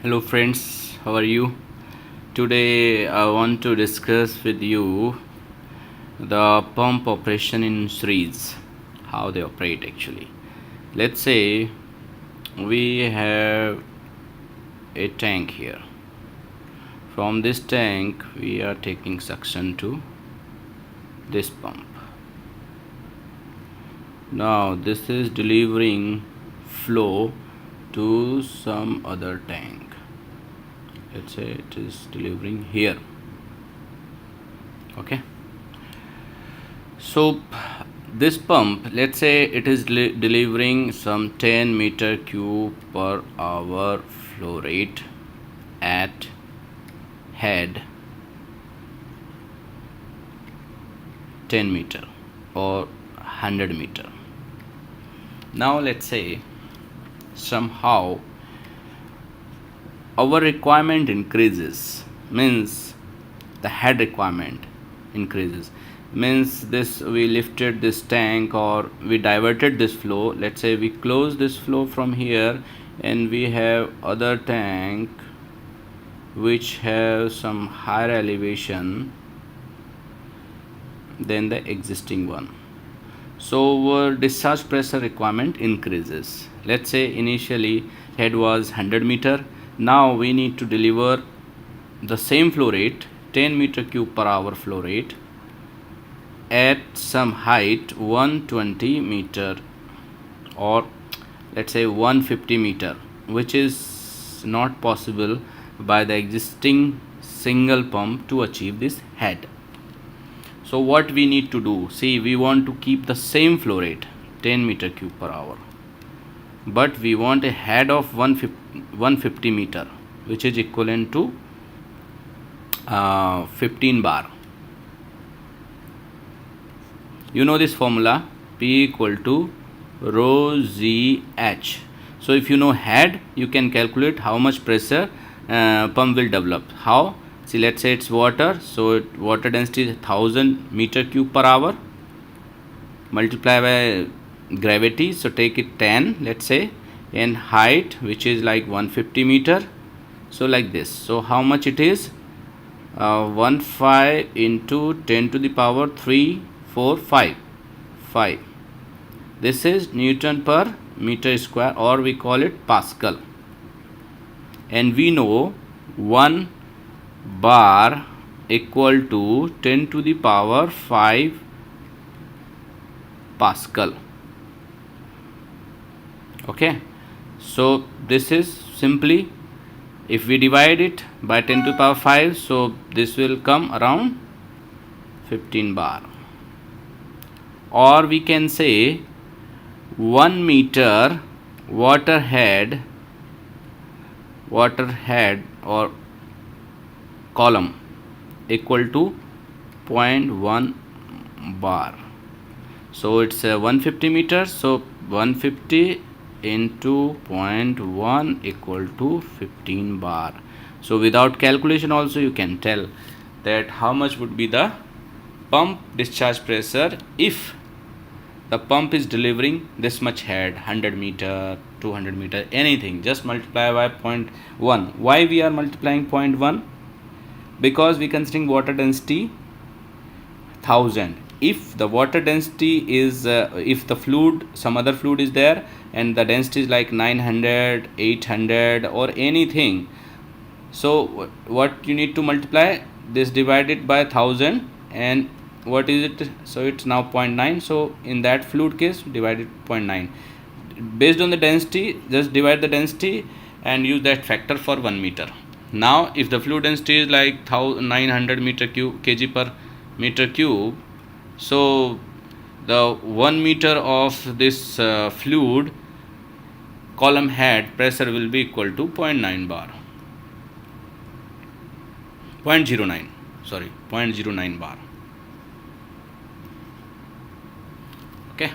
Hello friends, how are you? Today I want to discuss with you the pump operation in series, how they operate actually. Let's say we have a tank here. From this tank we are taking suction to this pump. Now this is delivering flow to some other tank. Let's say it is delivering here. Okay, so this pump, let's say it is delivering some 10 meter cube per hour flow rate at head 10 meter or 100 meter. Now let's say somehow our requirement increases, means the head requirement increases, means this we lifted this tank or we diverted this flow. Let's say we close this flow from here and we have other tank which have some higher elevation than the existing one, so our discharge pressure requirement increases. Let's say initially head was 100 meter. Now we need to deliver the same flow rate, 10 meter cube per hour flow rate at some height 120 meter or let's say 150 meter, which is not possible by the existing single pump to achieve this head. So what we need to do, see, we want to keep the same flow rate 10 meter cube per hour, but we want a head of 150 meter, which is equivalent to 15 bar. You know this formula, P equal to rho Z H. So if you know head, you can calculate how much pressure pump will develop. How? See, let's say it's water, so water density is 1000 meter cube per hour, multiply by gravity, so take it 10, let's say, and height, which is like 150 meter, so like this. So how much it is? 15 into 10 to the power 3 4 5 5. This is Newton per meter square, or we call it Pascal, and we know 1 bar equal to 10 to the power 5 Pascal. Okay, so this is simply, if we divide it by 10 to the power 5, so this will come around 15 bar, or we can say 1 meter water head or column equal to 0.1 bar. So it's 150 meters, so 150 into 0.1 equal to 15 bar. So without calculation also you can tell that how much would be the pump discharge pressure if the pump is delivering this much head, 100 meter, 200 meter, anything, just multiply by 0.1. Why we are multiplying 0.1? Because we considering water density 1000. If the water density is if the fluid, some other fluid is there and the density is like 900, 800 or anything, so what you need to multiply this divided by 1000, and what is it? So it's now 0.9. so in that fluid case divided 0.9 based on the density, just divide the density and use that factor for 1 meter. Now if the fluid density is like 900 meter cube kg per meter cube, so the 1 meter of this fluid column head pressure will be equal to 0.9 bar, 0.09, sorry, 0.09 bar. Okay,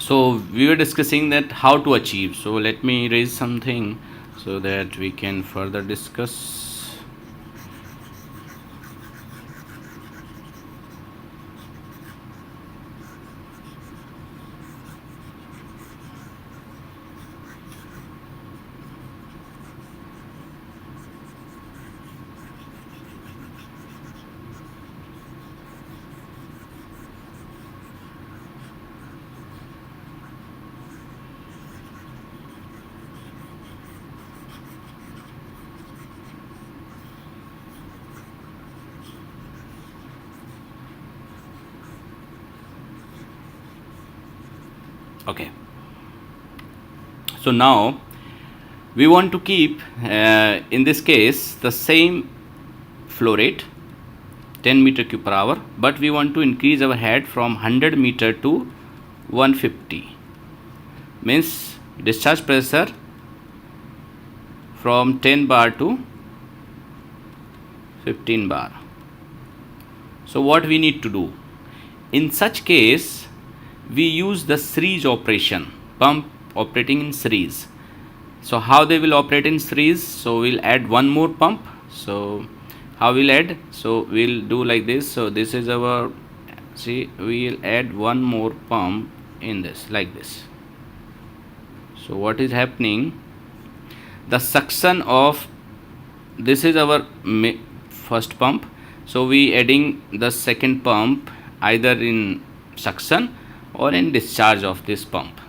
so we were discussing that how to achieve. So let me raise something so that we can further discuss. Okay, so now we want to keep in this case the same flow rate 10 meter cube per hour, but we want to increase our head from 100 meter to 150, means discharge pressure from 10 bar to 15 bar. So what we need to do in such case, we use the series operation, pump operating in series. So how they will operate in series? So we'll add one more pump. So how we'll add? So we'll do like this. So this is our, see, we'll add one more pump in this, like this. So what is happening? The suction of, this is our first pump, so we adding the second pump either in suction or in discharge of this pump.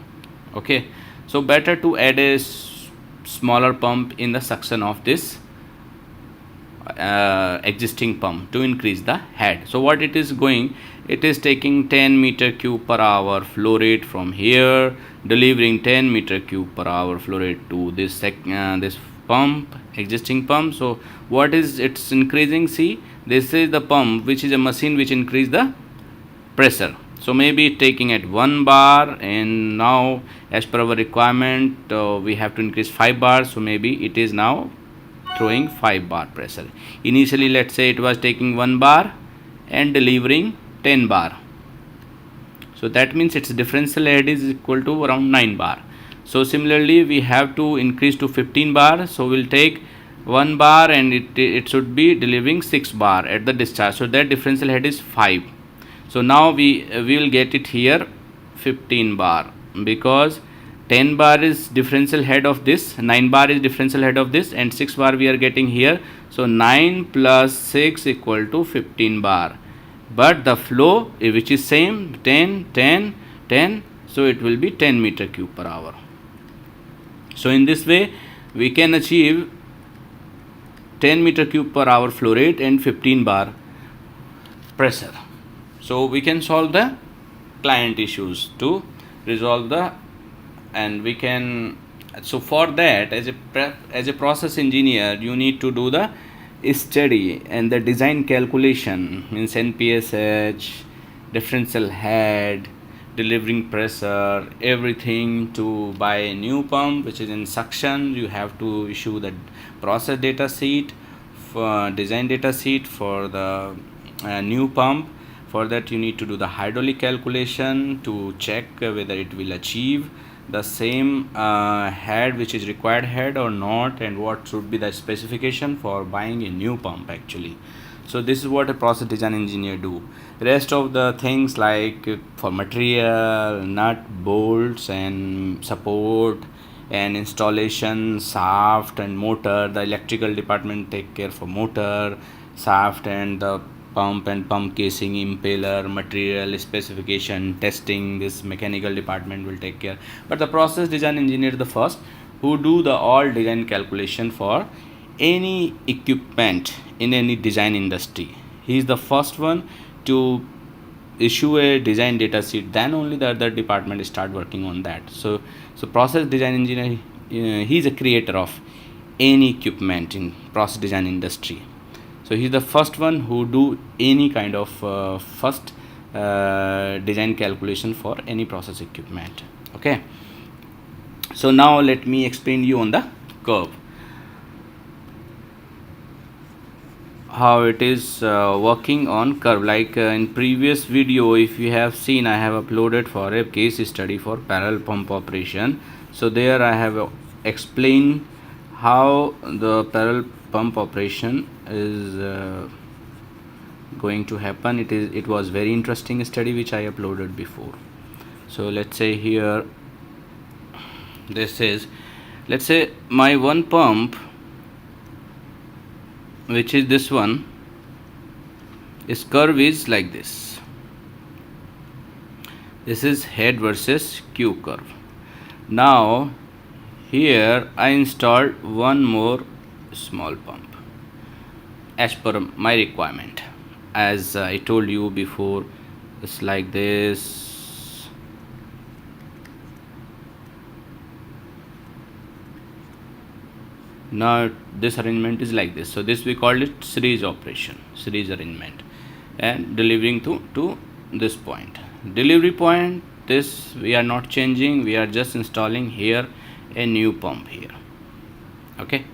Okay, so better to add a smaller pump in the suction of this existing pump to increase the head. So what it is going, it is taking 10 meter cube per hour flow rate from here, delivering 10 meter cube per hour flow rate to this this pump, existing pump. So what is it's increasing? See, this is the pump, which is a machine which increase the pressure. So maybe taking at 1 bar, and now as per our requirement we have to increase 5 bars. So maybe it is now throwing 5 bar pressure. Initially let's say it was taking 1 bar and delivering 10 bar. So that means its differential head is equal to around 9 bar. So similarly we have to increase to 15 bar. So we'll take 1 bar and it should be delivering 6 bar at the discharge. So that differential head is 5. So now we will get it here 15 bar, because 10 bar is differential head of this, 9 bar is differential head of this, and 6 bar we are getting here. So 9 plus 6 equal to 15 bar, but the flow which is same 10 10 10, so it will be 10 meter cube per hour. So in this way we can achieve 10 meter cube per hour flow rate and 15 bar pressure. So we can solve the client issues to resolve the, and we can, so for that as a process engineer you need to do the study and the design calculation, means NPSH, differential head, delivering pressure, everything. To buy a new pump which is in suction, you have to issue the process data sheet, for design data sheet for the new pump. For that you need to do the hydraulic calculation to check whether it will achieve the same head which is required head or not, and what should be the specification for buying a new pump actually. So this is what a process design engineer do. Rest of the things like for material, nut, bolts and support and installation, shaft and motor, the electrical department take care for motor, shaft and the pump and pump casing, impeller, material specification, testing, this mechanical department will take care. But the process design engineer is the first who do the all design calculation for any equipment in any design industry. He is the first one to issue a design data sheet, then only the other department start working on that. So process design engineer, he is a creator of any equipment in process design industry. So he is the first one who do any kind of first design calculation for any process equipment. Okay, so now let me explain you on the curve how it is working on curve. Like in previous video, if you have seen, I have uploaded for a case study for parallel pump operation. So there I have explained how the parallel pump operation is going to happen. It was very interesting study which I uploaded before. So let's say here, this is, let's say my one pump, which is this one, its curve is like this. This is head versus Q curve. Now here I installed one more small pump as per my requirement. As I told you before, it's like this. Now this arrangement is like this. So this we call it series operation, series arrangement, and delivering to this point. Delivery point, this we are not changing, we are just installing here a new pump here. Okay.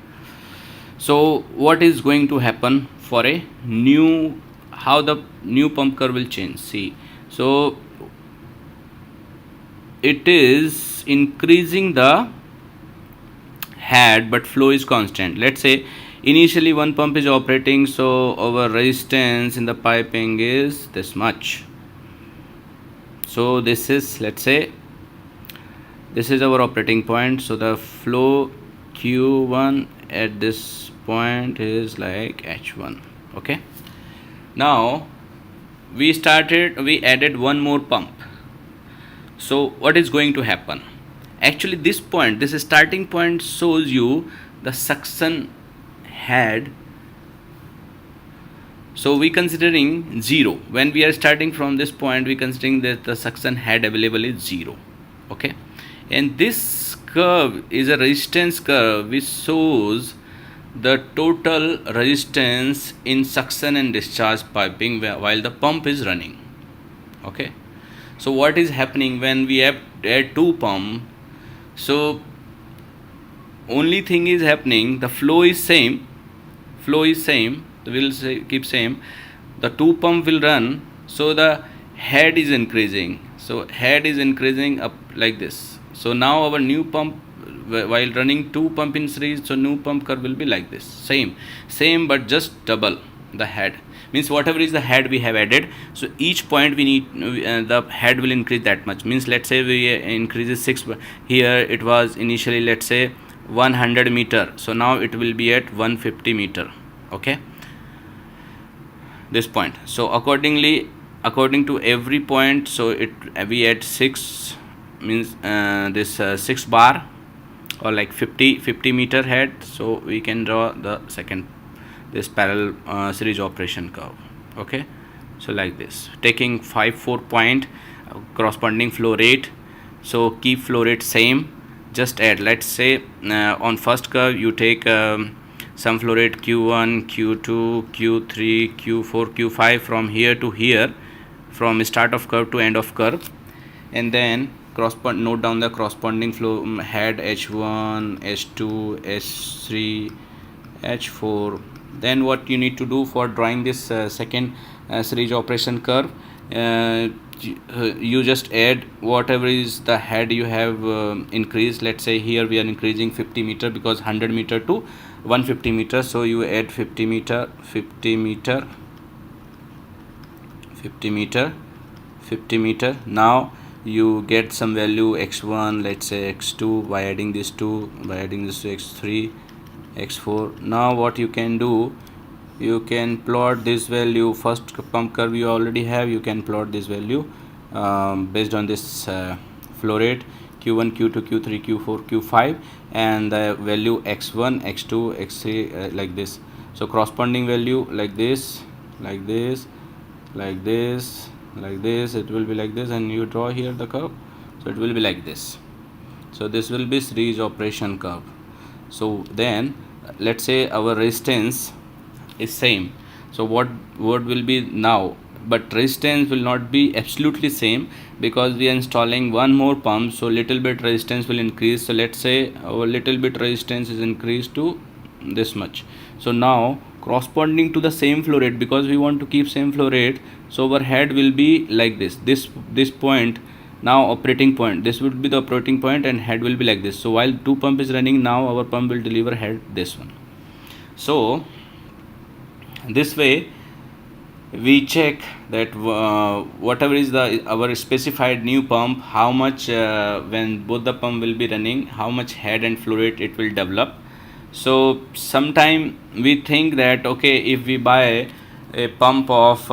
So what is going to happen for a new, how the new pump curve will change? See, so it is increasing the head but flow is constant. Let's say initially one pump is operating, so our resistance in the piping is this much. So this is, let's say this is our operating point, so the flow Q1 at this point is like H1. Okay, now we added one more pump. So what is going to happen? Actually this point, this starting point shows you the suction head. So we considering 0. When we are starting from this point, we considering that the suction head available is 0. Okay, and this curve is a resistance curve which shows the total resistance in suction and discharge piping while the pump is running. Okay, so what is happening when we have add two pump? So only thing is happening, the flow is same, will keep same, the two pump will run, so the head is increasing, so head is increasing up like this. So now our new pump, while running two pump in series, so new pump curve will be like this, same but just double the head, means whatever is the head we have added, so each point we need the head will increase that much. Means let's say we increases 6, here it was initially let's say 100 meter, so now it will be at 150 meter. Okay, this point, so according to every point, so it we add 6, means this 6 bar or like 50 meter head, so we can draw the second this parallel series operation curve. Okay, so like this, taking 4 point corresponding flow rate, so keep flow rate same, just add, let's say on first curve you take some flow rate Q1, Q2, Q3, Q4, Q5 from here to here, from start of curve to end of curve, and then note down the corresponding flow head H1, H2, H3, H4. Then what you need to do for drawing this second series operation curve, you just add whatever is the head you have increased. Let's say here we are increasing 50 meter because 100 meter to 150 meter, so you add 50 meter, 50 meter, 50 meter, 50 meter. Now you get some value x1, let's say x2, by adding this 2, by adding this to x3, x4. Now what you can do, you can plot this value, first pump curve you already have, you can plot this value based on this flow rate Q1, Q2, Q3, Q4, Q5, and the value x1, x2, x3 like this. So corresponding value like this, like this, like this, like this, it will be like this, and you draw here the curve, so it will be like this. So this will be series operation curve. So then let's say our resistance is same, so what will be now, but resistance will not be absolutely same because we are installing one more pump, so little bit resistance will increase. So let's say our little bit resistance is increased to this much. So now corresponding to the same flow rate, because we want to keep same flow rate, so our head will be like this point, now operating point, this would be the operating point, and head will be like this. So while two pump is running, now our pump will deliver head this one. So this way we check that whatever is the our specified new pump, how much when both the pump will be running, how much head and flow rate it will develop. So sometime we think that okay, if we buy a pump of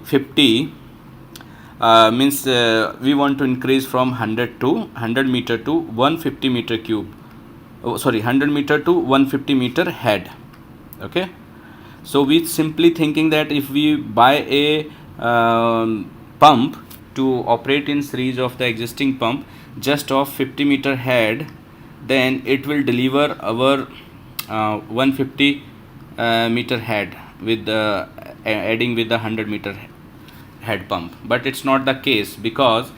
50 means we want to increase from 100 meter to 150 meter cube, 100 meter to 150 meter head. Okay, so we simply thinking that if we buy a pump to operate in series of the existing pump just of 50 meter head, then it will deliver our 150 meter head with the adding with the 100 meter head pump. But it's not the case, because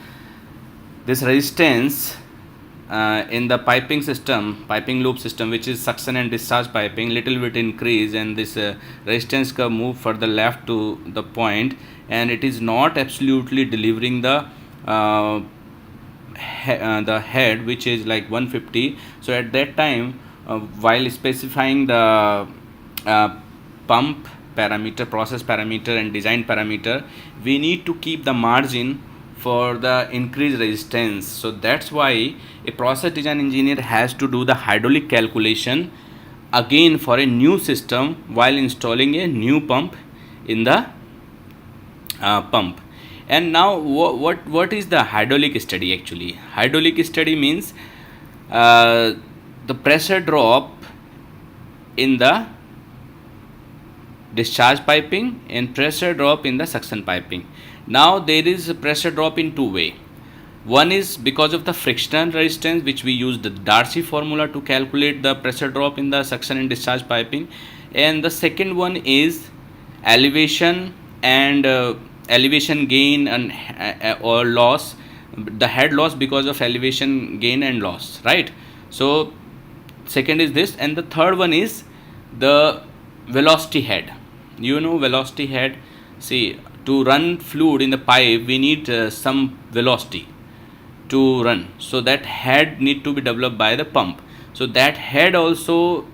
this resistance in the piping loop system, which is suction and discharge piping, little bit increase, and this resistance curve move further left to the point, and it is not absolutely delivering the head, which is like 150. So at that time, while specifying the pump parameter, process parameter and design parameter, we need to keep the margin for the increased resistance. So that's why a process design engineer has to do the hydraulic calculation again for a new system while installing a new pump in the pump. And now what is the hydraulic study? Actually, hydraulic study means the pressure drop in the discharge piping and pressure drop in the suction piping. Now there is a pressure drop in two way. One is because of the frictional resistance, which we use the Darcy formula to calculate the pressure drop in the suction and discharge piping, and the second one is elevation and elevation gain and or loss, the head loss because of elevation gain and loss, right? So second is this, and the third one is the velocity head. Velocity head, see, to run fluid in the pipe we need some velocity to run, so that head need to be developed by the pump. So that head also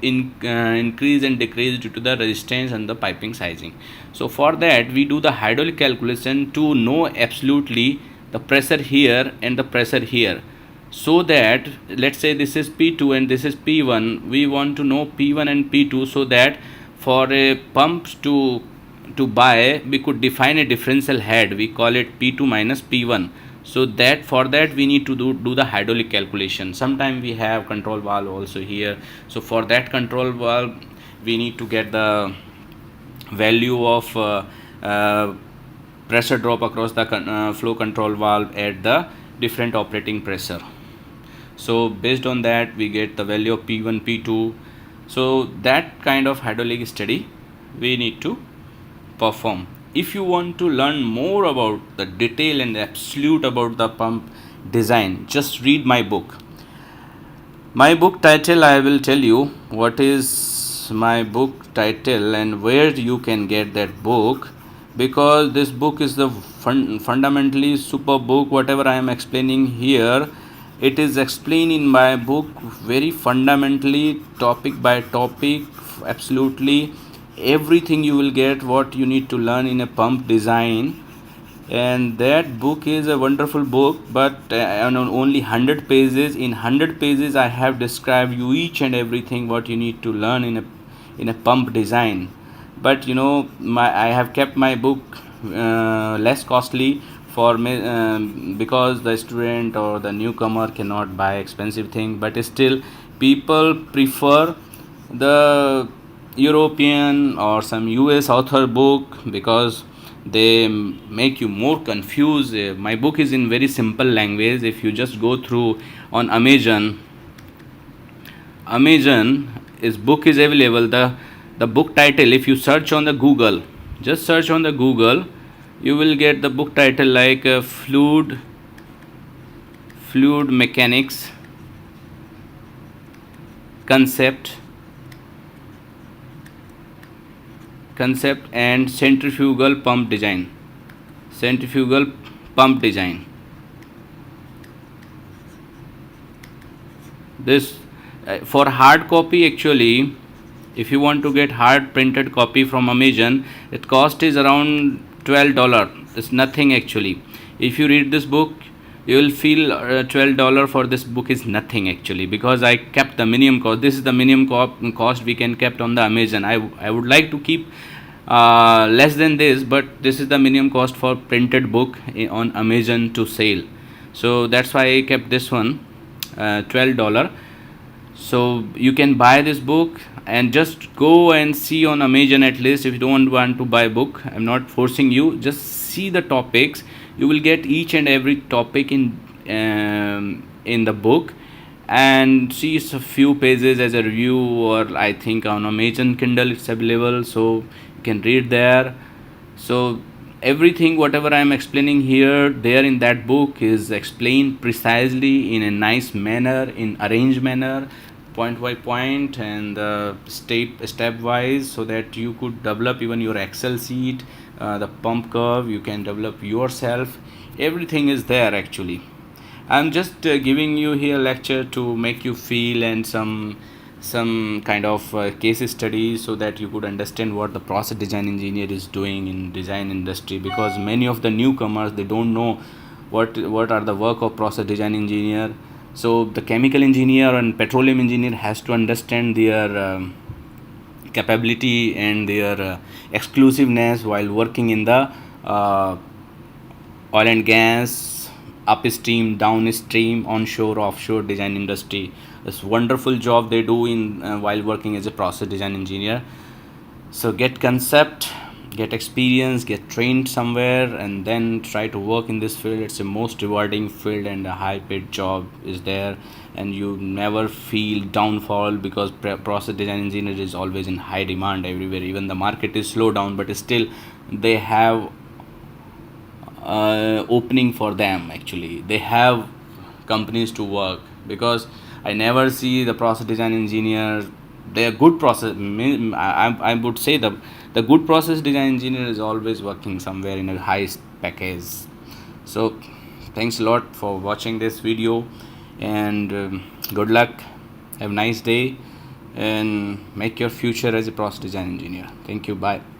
increase and decrease due to the resistance and the piping sizing. So for that we do the hydraulic calculation to know absolutely the pressure here and the pressure here, so that let's say this is P2 and this is P1, we want to know P1 and P2, so that for a pump to buy, we could define a differential head, we call it P2 minus P1. So that for that we need to do the hydraulic calculation. Sometimes we have control valve also here, so for that control valve we need to get the value of pressure drop across the flow control valve at the different operating pressure. So based on that we get the value of P1, P2. So that kind of hydraulic study we need to perform. If you want to learn more about the detail and absolute about the pump design, just read my book. My book title, I will tell you what is my book title and where you can get that book, because this book is the fundamentally super book. Whatever I am explaining here, it is explained in my book very fundamentally, topic by topic, absolutely everything you will get what you need to learn in a pump design. And that book is a wonderful book, but on only 100 pages. In 100 pages I have described you each and everything what you need to learn in a pump design. But I have kept my book less costly for me, because the student or the newcomer cannot buy expensive thing, but still people prefer the European or some US author book because they make you more confused. My book is in very simple language. If you just go through on Amazon, is book is available. The book title, if you search on the Google, just search on the Google, you will get the book title like fluid mechanics concept and centrifugal pump design. This for hard copy, actually if you want to get hard printed copy from Amazon, it cost is around $12. It's nothing actually. If you read this book, you will feel $12 for this book is nothing actually, because I kept the minimum cost. This is the minimum cost we can kept on the Amazon. I would like to keep less than this, but this is the minimum cost for printed book on Amazon to sale. So that's why I kept this one $12. So you can buy this book and just go and see on Amazon at least. If you don't want to buy book, I'm not forcing you, just see the topics. You will get each and every topic in the book, and see a few pages as a review, or I think on Amazon Kindle it's available, so you can read there. So everything whatever I am explaining here, there in that book is explained precisely in a nice manner, in arranged manner, point by point, and step wise, so that you could develop even your Excel sheet, the pump curve you can develop yourself. Everything is there actually. I'm just giving you here lecture to make you feel, and some kind of case study, so that you could understand what the process design engineer is doing in design industry, because many of the newcomers, they don't know what are the work of process design engineer. So the chemical engineer and petroleum engineer has to understand their capability and their exclusiveness while working in the uh, oil and gas, upstream, downstream, onshore, offshore design industry. This wonderful job they do in while working as a process design engineer. So get concept, get experience, get trained somewhere, and then try to work in this field. It's a most rewarding field, and a high paid job is there, and you never feel downfall, because process design engineer is always in high demand everywhere. Even the market is slow down, but still they have opening for them. Actually they have companies to work, because I never see the process design engineer, they are good process, I would say the good process design engineer is always working somewhere in a high package. So thanks a lot for watching this video, and good luck, have a nice day, and make your future as a process design engineer. Thank you, bye.